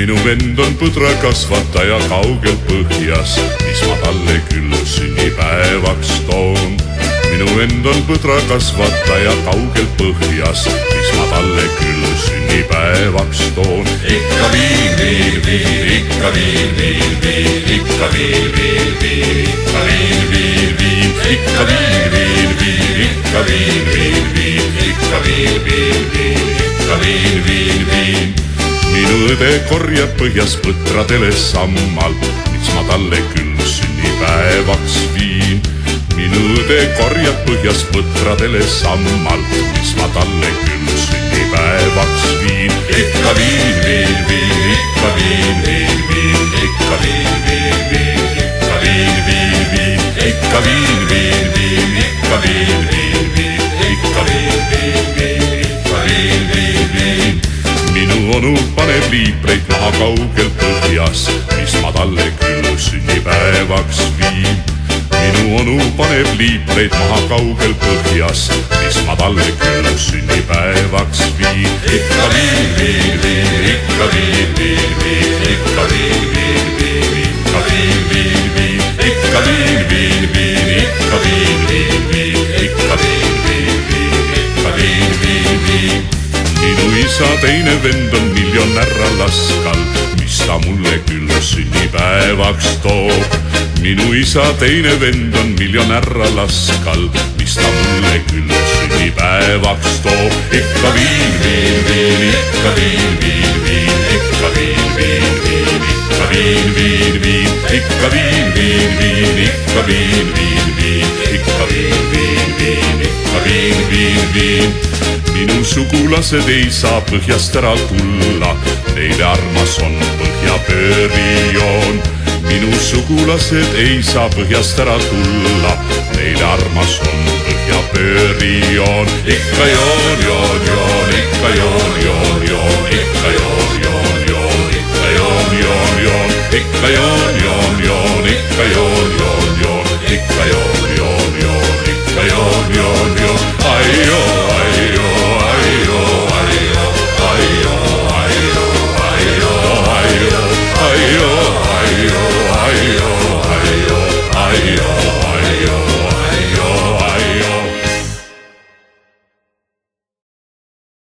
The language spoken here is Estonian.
Minu vend on põdrakasvataja kaugel põhjas, mis ma talle küll sünnipäevaks toon. Minu vend on põdrakasvataja kaugel põhjas, mis ma talle küll sünnipäevaks toon. Ikka viin, viin, viin, ikka viin, viin, viin, ikka viin, viin, viin, ikka viin, viin, viin, ikka viin, viin, viin, ikka viin, viin, viin, ikka viin, viin, viin, ikka viin, viin, viin. Minu õde korjab põhjas põtradele sammalt, miks ma talle küll sünnipäevaks viin. Minu õde korjab põhjas põtradele sammalt, miks ma talle küll sünnipäevaks viin. Ikka viin, viin, viin, ikka viin, viin, viin, ikka viin, viin, viin, ikka viin, viin, viin, ikka viin, viin, viin, ikka viin, viin, viin, ikka viin, viin, viin, ikka viin, viin, viin. Minu onu paneb liipreid maha kaugel põhjas, mis ma talle küll sünnipäevaks viin. Minu onu paneb liipreid maha kaugel põhjas, mis ma talle küll sünnipäevaks viin. Ikka viin, viin, viin, ikka viin, viin, viin, ikka viin, viin, viin, ikka viin, viin, viin, ikka viin, viin, viin, ikka viin, viin, viin, ikka viin, viin, viin, ikka viin, viin, viin. Minu isa teine vend on miljonär Alaskal, mis ta mulle küll sünnipäevaks toob. Minu isa teine vend on miljonär Alaskal, mis ta mulle küll sünnipäevaks toob. Ikka viin, viin, viin, ikka viin, viin, viin, ikka viin, viin, viin, ikka viin, viin, viin, ikka viin, viin, viin, ikka viin, viin, viin, ikka viin, viin, viin, ikka viin, viin, viin. Minu sugulased ei saa põhjast ära tulla, neile armas on põhjapöörijoon. Minu sugulased ei saa põhjast ära tulla, neile armas on põhjapöörijoon. Ikka joon, joon, joon, ikka joon, joon, joon, ikka joon.